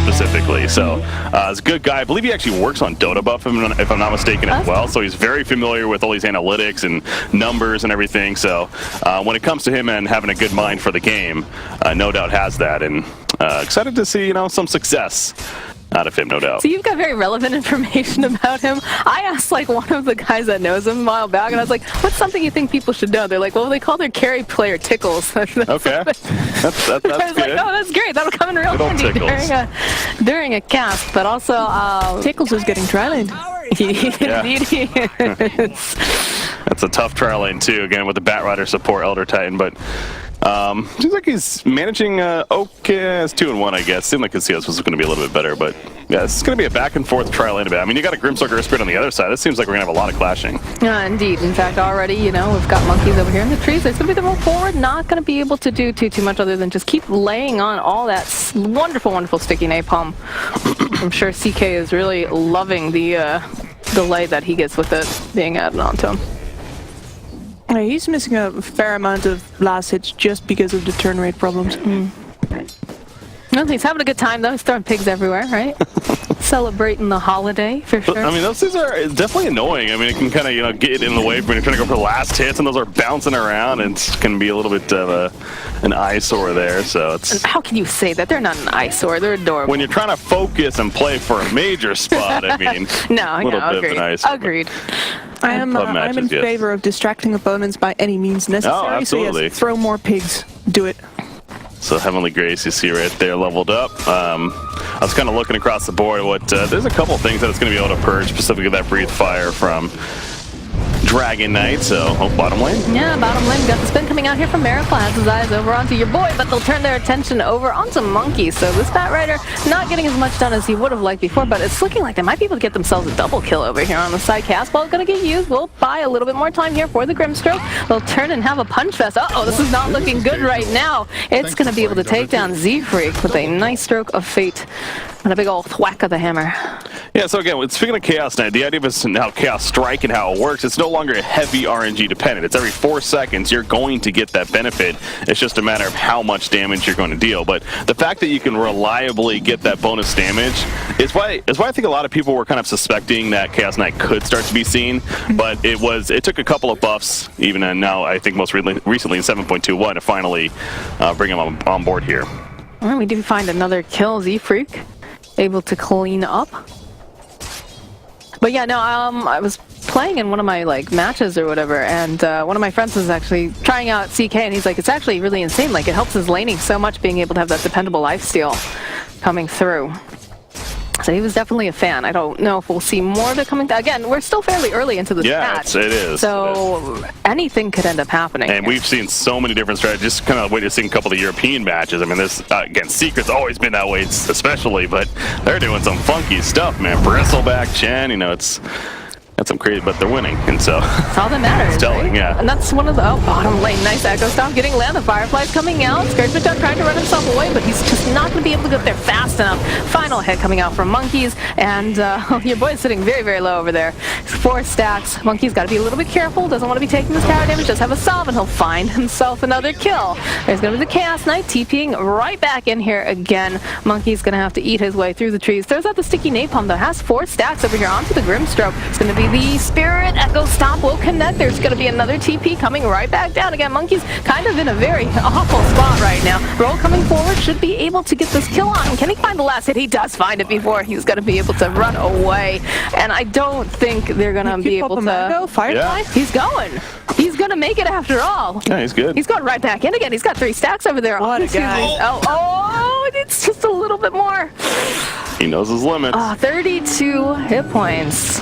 Specifically, so he's a good guy. I believe he actually works on Dota Buff, if I'm not mistaken, as well. So he's very familiar with all these analytics and numbers and everything. So when it comes to him and having a good mind for the game, no doubt has that. And excited to see some success out of him, no doubt. So you've got very relevant information about him. I asked like one of the guys that knows him a while back, and I was like, what's something you think people should know? They're like, well, they call their carry player Tickles. Okay. That's I was good. like, oh, that's great. That'll come in real handy during a cast. But also, Tickles is getting tri-laned. Indeed he is. That's a tough trial lane too, again with the Batrider support Elder Titan, but seems like he's managing okay. It's 2-1, I guess. Seemed like his CS was going to be a little bit better, but yeah, this is going to be a back and forth trial lane a bit. I mean, you got a Grimstar Spirit on the other side. It seems like we're going to have a lot of clashing. Indeed. In fact, already, we've got monkeys over here in the trees. It's going to be the roll forward. Not going to be able to do too much other than just keep laying on all that wonderful, wonderful sticky napalm. I'm sure CK is really loving the delay that he gets with it being added onto him. Yeah, he's missing a fair amount of last hits just because of the turn rate problems. Well, he's having a good time though. He's throwing pigs everywhere, right? Celebrating the holiday for sure. I mean, those things are definitely annoying. I mean, it can kind of get in the way when you're trying to go for the last hits, and those are bouncing around, and it can be a little bit of an eyesore there. So it's. And how can you say that? They're not an eyesore. They're adorable. When you're trying to focus and play for a major spot, I mean, no, agreed. Agreed. I'm in favor of distracting opponents by any means necessary. Oh, absolutely. So yes, throw more pigs. Do it. So Heavenly Grace, you see right there, leveled up. I was kind of looking across the board. There's a couple things that it's going to be able to purge, specifically that Breathe Fire from Dragon Knight, so bottom lane. Yeah, bottom lane. Got the spin coming out here from Meracle. Has his eyes over onto your boy, but they'll turn their attention over onto Monkey. So this Batrider not getting as much done as he would have liked before, but it's looking like they might be able to get themselves a double kill over here on the side. Castball going to get used. We'll buy a little bit more time here for the Grimstroke. They'll turn and have a punch fest. Uh-oh, this is not looking good right now. It's going to be able to take down Z-Freak with a nice stroke of fate and a big old thwack of the hammer. Yeah, so again, speaking of Chaos Knight, the idea of how Chaos Strike and how it works, it's no longer heavy RNG dependent. It's every 4 seconds you're going to get that benefit. It's just a matter of how much damage you're going to deal. But the fact that you can reliably get that bonus damage is why I think a lot of people were kind of suspecting that Chaos Knight could start to be seen. But it took a couple of buffs, even and now I think most recently in 7.21 to finally bring him on board here. Well, we do find another kill. Z-Freak able to clean up. But yeah, no, I was playing in one of my matches or whatever, and one of my friends was actually trying out CK, and he's like, it's actually really insane. Like, it helps his laning so much being able to have that dependable lifesteal coming through. So he was definitely a fan. I don't know if we'll see more of it coming. Again, we're still fairly early into this match. Yeah, it is. So anything could end up happening. And we've seen so many different strategies. Just kind of witnessing a couple of the European matches. I mean, this again, Secret's always been that way, especially, but they're doing some funky stuff, man. Bristleback, Chen, that's some crazy, but they're winning, and so that's all that matters. It's telling, right? yeah. And that's one of the bottom lane. Nice echo stomp getting land. The Firefly's coming out. Scourgeman trying to run himself away, but he's just not going to be able to get there fast enough. Final hit coming out from Monkeys, and your boy's sitting very, very low over there. 4 stacks. Monkey's got to be a little bit careful. Doesn't want to be taking this tower damage. Just have a salve, and he'll find himself another kill. There's going to be the Chaos Knight TPing right back in here again. Monkey's going to have to eat his way through the trees. Throws out the sticky napalm though. Has 4 stacks over here onto the Grimstroke. It's going to be the Spirit. Echo Stomp will connect. There's going to be another TP coming right back down. Again, Monkey's kind of in a very awful spot right now. Roll coming forward should be able to get this kill on him. Can he find the last hit? He does find it before he's going to be able to run away. And I don't think they're going to be able to... Go, Firefly? Yeah. He's going. He's going to make it after all. Yeah, he's good. He's going right back in again. He's got 3 stacks over there. What a guy. Oh, it's just a little bit more. He knows his limits. 32 hit points.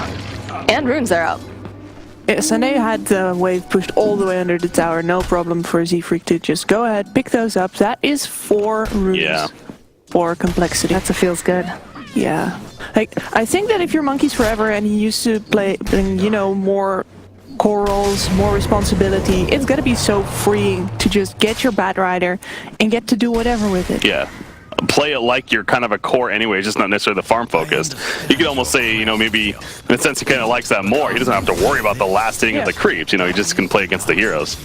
And runes are up. Yes, and they had the wave pushed all the way under the tower. No problem for Z-Freak to just go ahead, pick those up. That is 4 runes for complexity. That's a feels good. Yeah. I think that if you're Monkeys Forever and you used to play, more core roles, more responsibility, it's gonna be so freeing to just get your Batrider and get to do whatever with it. Yeah. play it like you're kind of a core anyway, just not necessarily the farm focused. You could almost say, you know, maybe in a sense he kind of likes that more. He doesn't have to worry about the last hitting of the creeps. You know, he just can play against the heroes.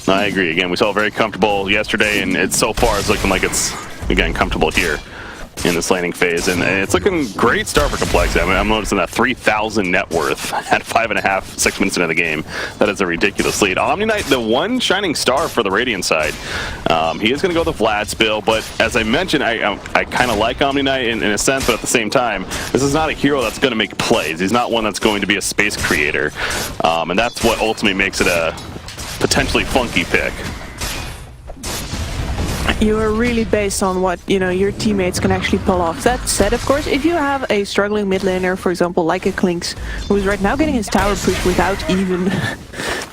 I agree. Again, we saw very comfortable yesterday, and it's so far it's looking like it's again comfortable here in this laning phase, and it's looking great start for Complexity. I mean, I'm noticing that 3,000 net worth at 5.5, 6 minutes into the game. That is a ridiculous lead. Omni Knight, the one shining star for the Radiant side. He is going to go the Vlad spill, but as I mentioned, I kind of like Omni Knight in a sense, but at the same time, this is not a hero that's going to make plays. He's not one that's going to be a space creator, and that's what ultimately makes it a potentially funky pick. You are really based on what, you know, your teammates can actually pull off. That said, of course, if you have a struggling mid laner, for example, like a Klinks, who's right now getting his tower pushed without even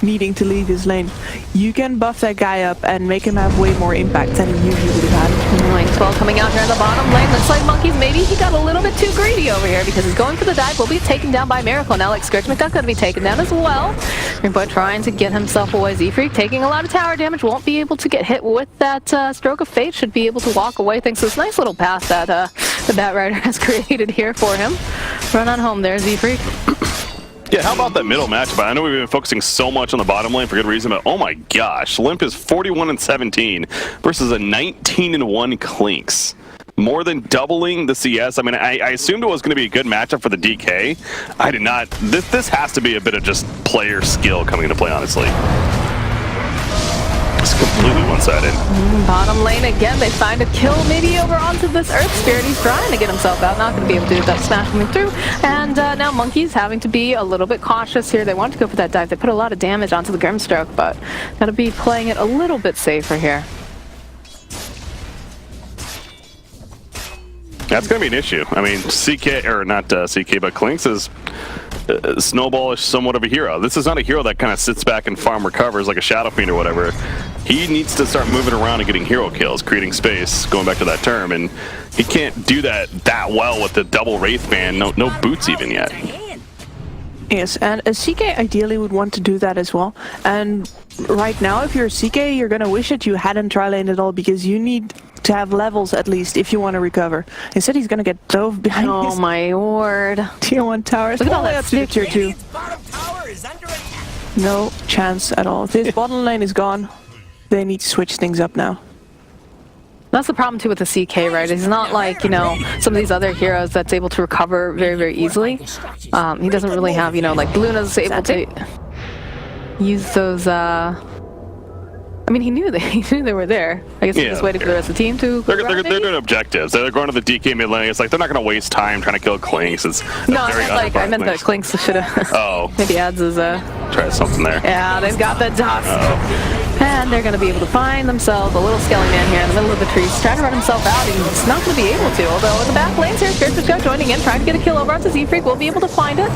needing to leave his lane, you can buff that guy up and make him have way more impact than he usually would have had. Lane 12 coming out here in the bottom lane. Looks like Monkeys, maybe he got a little bit too greedy over here because he's going for the dive. Will be taken down by Meracle. Now, like Execration going to be taken down as well. But trying to get himself away. Z-Freak taking a lot of tower damage. Won't be able to get hit with that stroke of fate. Should be able to walk away thanks to this nice little path that the Bat Rider has created here for him. Run on home there, Z-Freak. Yeah, how about that middle matchup? I know we've been focusing so much on the bottom lane for good reason, but oh my gosh, Limp is 41-17 versus a 19-1 Klinks. More than doubling the CS. I mean, I assumed it was going to be a good matchup for the DK. I did not. This has to be a bit of just player skill coming into play, honestly. It's completely one-sided. Bottom lane again, they find a kill maybe over onto this Earth Spirit. He's trying to get himself out, not going to be able to do that smash coming through. And now Monkeys having to be a little bit cautious here. They want to go for that dive. They put a lot of damage onto the Grimstroke, but got to be playing it a little bit safer here. That's going to be an issue. I mean, CK, or not CK, but Klinks is Snowball is somewhat of a hero. This is not a hero that kind of sits back and farm recovers like a Shadow Fiend or whatever. He needs to start moving around and getting hero kills, creating space, going back to that term, and he can't do that well with the double Wraith Band, no boots even yet. Yes, and a CK ideally would want to do that as well. And right now, if you're a CK, you're going to wish that you hadn't tri-laned at all because you need to have levels at least if you want to recover. Instead, he's going to get dove behind Oh my word. tier 1 towers. Look at all that up to the tier 2. No chance at all. This bottom lane is gone. They need to switch things up now. That's the problem too with the CK, right? He's not like, you know, some of these other heroes that's able to recover very, very easily. He doesn't really have, you know, like Luna's able to use those, I mean, he knew they were there. I guess he's just waiting for the rest of the team to. They're doing objectives. They're going to the DK mid lane. It's like they're not going to waste time trying to kill Klinks. It's no, I meant that Klinks should have. Oh. Maybe adds his. Try something there. Yeah, they've got the dust. And they're going to be able to find themselves a little skelly man here in the middle of the trees, trying to run himself out. He's not going to be able to. Although in the back lanes here, Grimstroke joining in, trying to get a kill over onto Z-Freak. Will be able to find it.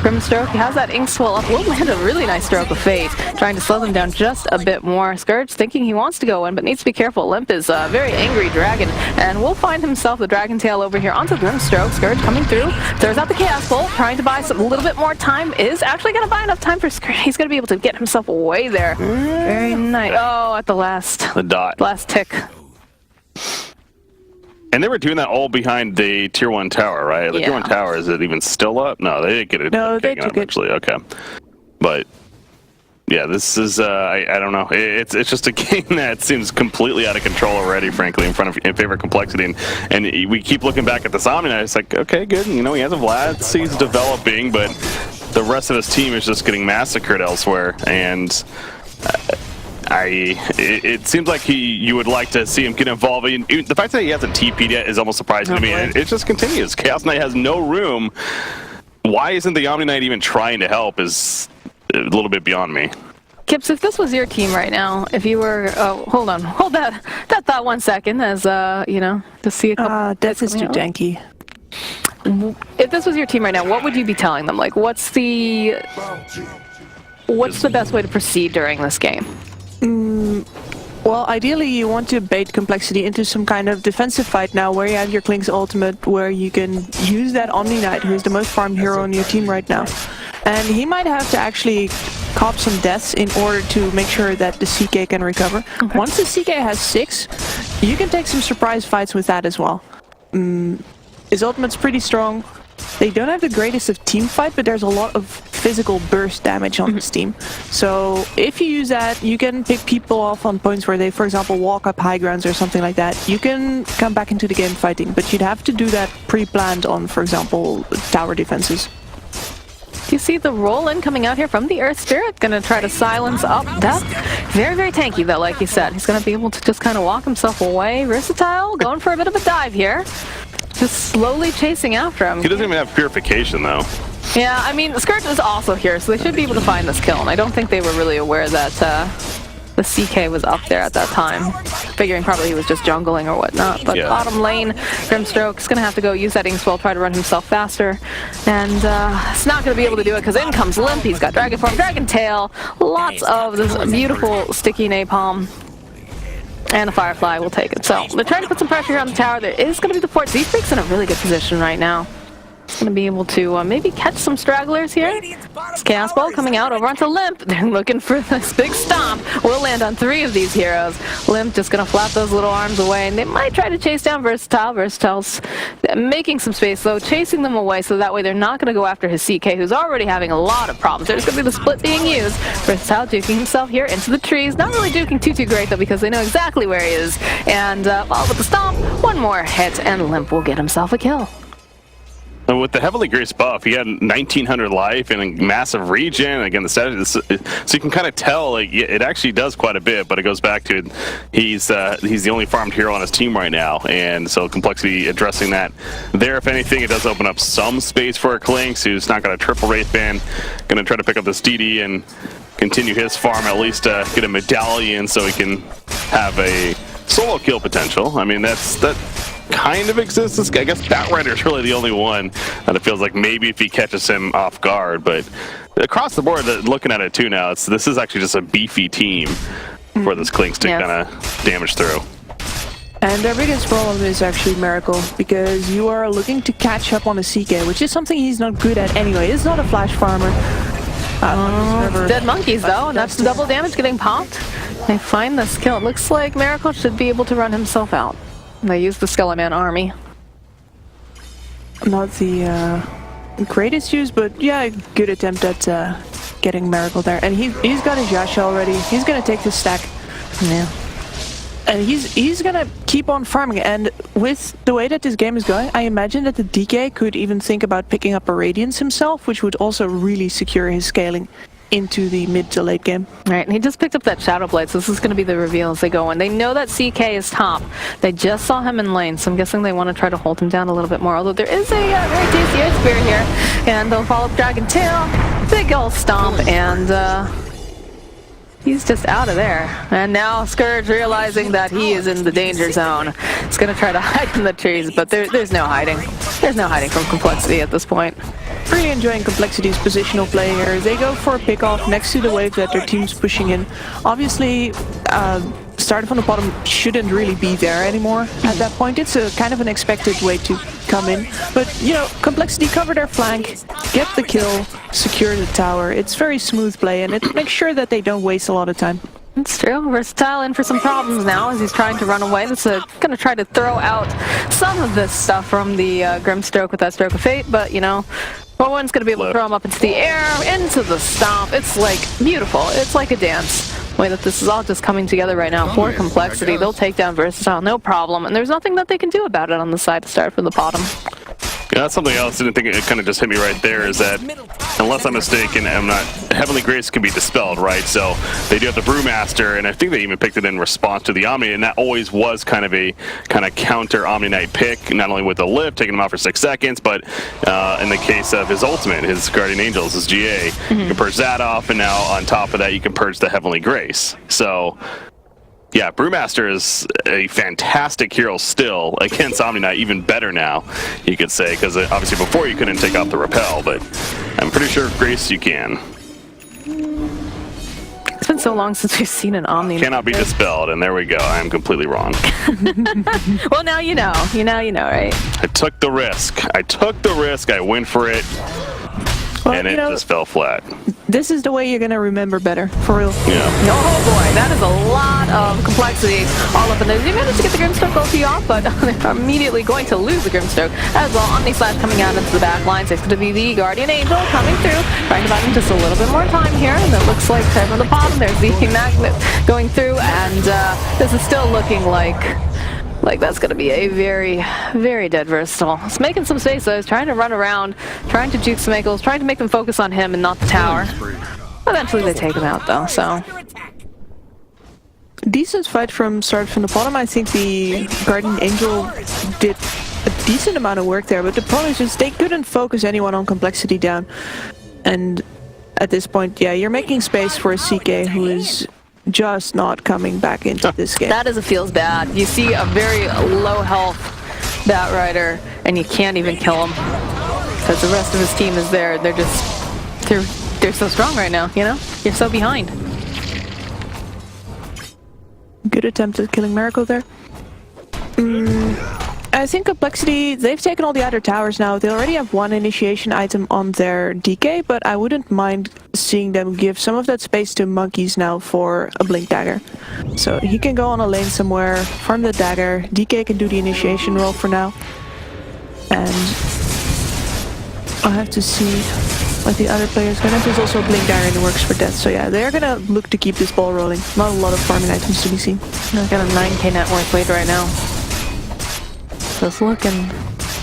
Grimstroke, he has that ink swell up. Will land a really nice stroke of fate, trying to slow them down just a bit more. Scourge thinking he wants to go in, but needs to be careful. Limp is a very angry dragon, and will find himself the dragon tail over here onto Grimstroke. Scourge coming through, throws out the Chaos Bolt, trying to buy a little bit more time. Is actually going to buy enough time for Scourge. He's going to be able to get himself away there. Very nice. Oh, at the last tick. And they were doing that all behind the tier 1 tower, right? The tier 1 tower, is it even still up? No, they didn't get it. No, they took eventually. Okay. But yeah, this is I don't know. It's just a game that seems completely out of control already, frankly, in favor of Complexity. And we keep looking back at the Omni Knight. It's like, okay, good. You know, he has a Vlad, he's developing, but the rest of his team is just getting massacred elsewhere. And it seems like you would like to see him get involved. The fact that he hasn't TP'd yet is almost surprising to me. It just continues. Chaos Knight has no room. Why isn't the Omni Knight even trying to help is a little bit beyond me. Kips, if this was your team right now, if you were, hold that thought 1 second, as you know, to see a couple. Death is too danky. If this was your team right now, what would you be telling them? Like, what's the best way to proceed during this game? Well, ideally you want to bait Complexity into some kind of defensive fight now where you have your Klinks ultimate, where you can use that Omni Knight, who's the most farmed hero on your team right now. And he might have to actually cop some deaths in order to make sure that the CK can recover. Okay. Once the CK has 6, you can take some surprise fights with that as well. His ultimate's pretty strong. They don't have the greatest of team fight, but there's a lot of physical burst damage on this team. So if you use that, you can pick people off on points where they, for example, walk up high grounds or something like that. You can come back into the game fighting, but you'd have to do that pre-planned on, for example, tower defenses. You see the roll-in coming out here from the Earth Spirit, gonna try to silence up Death. Very, very tanky though, like you said. He's gonna be able to just kind of walk himself away. Versatile, going for a bit of a dive here. Just slowly chasing after him. He doesn't even have purification though. Yeah, I mean, Scourge is also here, so they should be able to find this kill, and I don't think they were really aware that the CK was up there at that time. Figuring probably he was just jungling or whatnot. But yeah. Bottom lane, Grimstroke is going to have to go use that Inkswell, try to run himself faster. And it's not going to be able to do it because in comes Limp. He's got Dragon Form, Dragon Tail, lots of this beautiful sticky napalm. And a Firefly will take it. So they're trying to put some pressure here on the tower. There is going to be the fort. Z-Freak's in a really good position right now. He's going to be able to maybe catch some stragglers here. It's Chaos Ball coming out over onto Limp. They're looking for this big stomp. Will land on 3 of these heroes. Limp just going to flap those little arms away, and they might try to chase down Versatile. Versatile's making some space, though, chasing them away, so that way they're not going to go after his CK, who's already having a lot of problems. There's going to be the split being used. Versatile duking himself here into the trees. Not really duking too great, though, because they know exactly where he is. And followed with the stomp. One more hit, and Limp will get himself a kill. And with the heavily graced buff, he had 1900 life and a massive regen. Again, the status, so you can kind of tell like it actually does quite a bit. But it goes back to he's the only farmed hero on his team right now, and so Complexity addressing that there. If anything, it does open up some space for a Klinks, who's not got a triple Wraith Band, going to try to pick up this DD and continue his farm, at least get a medallion so he can have a solo kill potential. I mean, that kind of exists. I guess Batrider's really the only one that it feels like maybe if he catches him off guard, but across the board, looking at it too now, this is actually just a beefy team for this Klinks to kind of damage through. And their biggest problem is actually Meracle, because you are looking to catch up on a CK, which is something he's not good at anyway. He's not a flash farmer. Dead monkeys though, and that's double damage getting popped. They find this kill. It looks like Meracle should be able to run himself out. They use the Skeleman army. Not the greatest use, but yeah, good attempt at getting Meracle there. And he's got his Yasha already. He's gonna take the stack. Yeah. And he's gonna keep on farming. And with the way that this game is going, I imagine that the DK could even think about picking up a Radiance himself, which would also really secure his scaling into the mid to late game. Right, and he just picked up that Shadow Blade, so this is going to be the reveal as they go in. They know that CK is top. They just saw him in lane, so I'm guessing they want to try to hold him down a little bit more, although there is a very tasty Earth Spear here. And they'll follow up Dragon Tail, big ol' stomp, and he's just out of there. And now Scourge realizing that he is in the danger zone. He's going to try to hide in the trees, but there's no hiding. There's no hiding from Complexity at this point. Really enjoying Complexity's positional play here. They go for a pick-off next to the wave that their team's pushing in. Obviously, starting from the bottom shouldn't really be there anymore at that point. It's a kind of an expected way to come in. But, you know, Complexity cover their flank, get the kill, secure the tower. It's very smooth play, and it makes sure that they don't waste a lot of time. It's true. Versatile in for some problems now as he's trying to run away. That's going to try to throw out some of this stuff from the Grimstroke with that Stroke of Fate, but, you know, no one's going to be able to throw him up into the air, into the stomp. It's, like, beautiful. It's like a dance. The way that this is all just coming together right now for Complexity. They'll take down Versatile, no problem, and there's nothing that they can do about it on the side to start from the bottom. Yeah, that's something else. I didn't think it kind of just hit me right there is that, unless I'm mistaken, Heavenly Grace can be dispelled, right? So they do have the Brewmaster, and I think they even picked it in response to the Omni, and that always was kind of a counter Omni Knight pick, not only with the lift, taking him out for 6 seconds, but in the case of his ultimate, his Guardian Angels, his GA, you can purge that off, and now on top of that, you can purge the Heavenly Grace. So yeah, Brewmaster is a fantastic hero still against Omni Knight, even better now, you could say, because obviously before you couldn't take off the repel, but I'm pretty sure Grace you can. It's been so long since we've seen an Omni. Cannot be dispelled, and there we go. I am completely wrong. Well, now you know. You know, right? I took the risk. I went for it. Well, and it just fell flat. This is the way you're gonna remember better, for real. Yeah. Oh boy, that is a lot of complexity all up in there. They managed to get the Grimstroke ulti off, but they're immediately going to lose the Grimstroke as well. Omni-Slash coming out into the back line. So it's going to be the Guardian Angel coming through, trying to buy them just a little bit more time here. And it looks like from the bottom, there's the Magnet going through, and this is still looking like that's going to be a very, very dead versatile. He's making some space though. He's trying to run around, trying to juke Smeagol's, trying to make them focus on him and not the tower. Eventually they take him out though, so. Decent fight from the bottom. I think the Guardian Angel did a decent amount of work there, but the problem is just they couldn't focus anyone on complexity down. And at this point, yeah, you're making space for a CK who is just not coming back into this game. That is, it feels bad. You see a very low health Batrider and you can't even kill him because the rest of his team is there. They're so strong right now, you know? You're so behind. Good attempt at killing Meracle there. I think Complexity, they've taken all the other towers now. They already have one initiation item on their DK, but I wouldn't mind seeing them give some of that space to Monkeys now for a Blink Dagger. So he can go on a lane somewhere, farm the dagger, DK can do the initiation role for now. And I'll have to see what the other players gonna. There's also a Blink Dagger in the works for death, so yeah, they're gonna look to keep this ball rolling. Not a lot of farming items to be seen. I've got a 9k net worth lead right now. So it's looking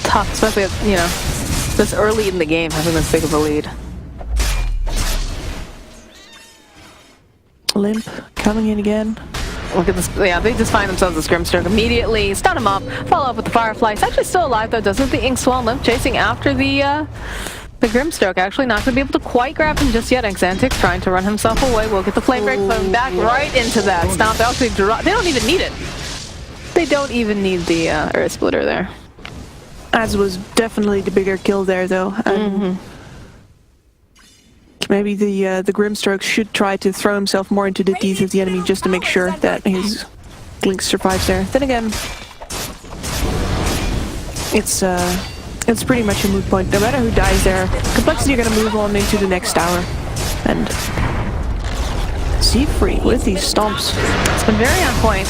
tough, especially, you know, this early in the game, having this big of a lead. Limp coming in again. Look at this, yeah, they just find themselves a Grimstroke immediately, stun him up, follow up with the Firefly. He's actually still alive though, doesn't the Inkswell. Limp chasing after the Grimstroke, actually not going to be able to quite grab him just yet. Xantic's trying to run himself away. We'll get the Flame Break, put him back right into that. Stomp, actually drop, they don't even need it. They don't even need the Earth Splitter there. As was definitely the bigger kill there though. Maybe the Grimstroke should try to throw himself more into the teeth of the enemy just to make sure that his Blink survives there. Then again, it's pretty much a moot point. No matter who dies there, Complexity are going to move on into the next tower. And Free with these stomps. It's been very on point.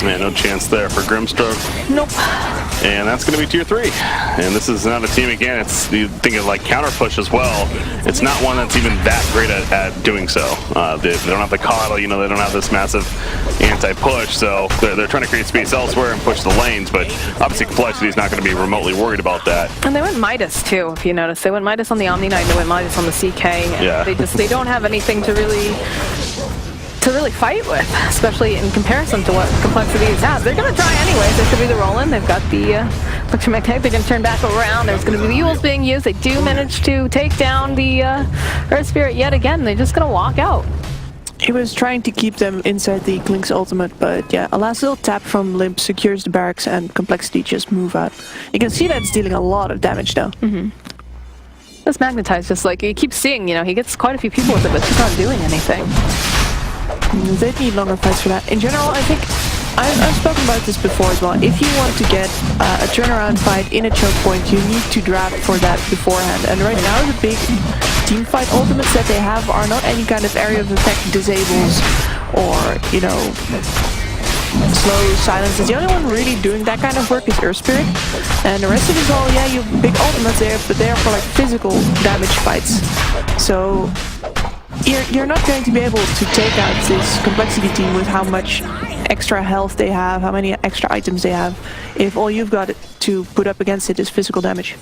Man, no chance there for Grimstroke. Nope. And that's going to be tier 3. And this is not a team, again, it's the thing of like counter push as well. It's not one that's even that great at doing so. They don't have the coddle, you know, they don't have this massive anti-push, so they're trying to create space elsewhere and push the lanes, but obviously Complexity is not going to be remotely worried about that. And they went Midas too, if you notice. They went Midas on the Omni Knight and they went Midas on the CK. And yeah. They don't have anything to really fight with, especially in comparison to what Complexity has. They're going to try anyways. There's going to be the Roland. They've got the electromagnetic. They're going to turn back around. There's going to be the Yules being used. They do manage to take down the Earth Spirit yet again. They're just going to walk out. He was trying to keep them inside the Klink's ultimate, but yeah, a last little tap from Limp secures the barracks and Complexity just move out. You can see that's dealing a lot of damage though. This Magnetize just like, you keep seeing, you know, he gets quite a few people with it, but he's not doing anything. They need longer fights for that. In general, I think, I've spoken about this before as well. If you want to get a turnaround fight in a choke point, you need to draft for that beforehand. And right now, the big team fight ultimates that they have are not any kind of area of effect disables or, you know, slow silences. The only one really doing that kind of work is Earth Spirit. And the rest of it is all, yeah, you big ultimates there, but they are for like physical damage fights. So you're not going to be able to take out this Complexity team with how much extra health they have, how many extra items they have, if all you've got to put up against it is physical damage.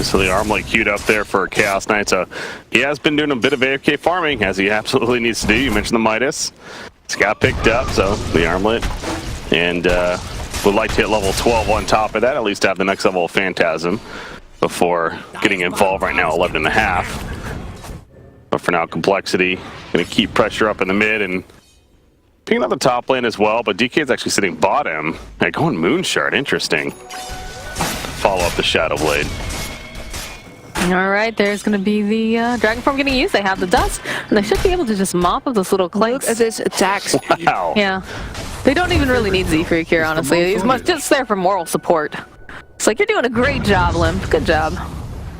So the Armlet queued up there for Chaos Knight. So he has been doing a bit of AFK farming, as he absolutely needs to do. You mentioned the Midas. It's got picked up, so the Armlet. And would like to hit level 12 on top of that, at least have the next level of Phantasm before getting involved right now, 11.5. But for now, Complexity going to keep pressure up in the mid and picking up the top lane as well. But DK is actually sitting bottom. Hey, going Moonshard, interesting. Follow up the Shadow Blade. All right, there's going to be the Dragon Form getting used. They have the dust, and they should be able to just mop up this little Clinks. Look at this attacks. Wow. Yeah. They don't even really need Z-Freak here, honestly. He's just there for moral support. Looks like you're doing a great job, Limp. Good job.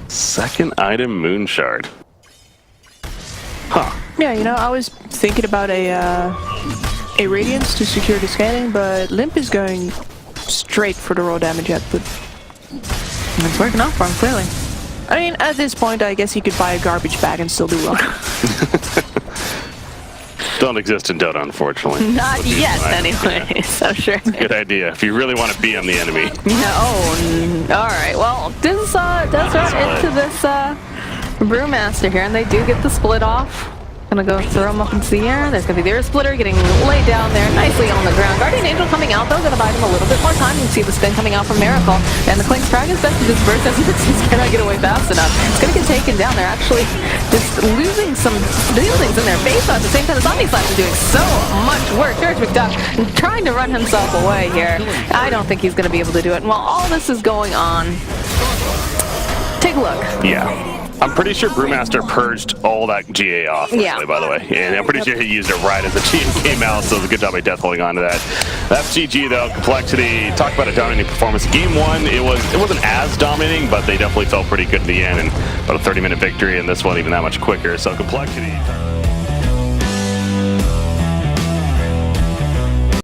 Second item, Moonshard. Huh. Yeah, you know, I was thinking about a Radiance to secure the scaling, but Limp is going straight for the raw damage output. It's working out for him, clearly. I mean, at this point, I guess he could buy a garbage bag and still do well. Don't exist in Dota, unfortunately. Not yet, anyway. So sure. Good idea. If you really want to BM the enemy. No. All right. Well, this does run into this Brewmaster here, and they do get the split off. Gonna go throw him up into the air. There's gonna be the air splitter getting laid down there nicely on the ground. Guardian Angel coming out though, gonna buy him a little bit more time. You can see the spin coming out from Meracle. And the Klink's trying his best to disperse as he cannot get away fast enough. It's gonna get taken down. They're actually just losing some buildings in their base at the same time. The Zombie Slash is doing so much work. George McDuck trying to run himself away here. I don't think he's gonna be able to do it. And while all this is going on, take a look. Yeah. I'm pretty sure Brewmaster purged all that GA off, actually, by the way. And I'm pretty sure he used it right as the GA came out, so it was a good job by Death holding on to that. That's GG, though. Complexity, talk about a dominating performance. Game 1, it wasn't as dominating, but they definitely felt pretty good in the end, and about a 30-minute victory, and this one even that much quicker. So Complexity...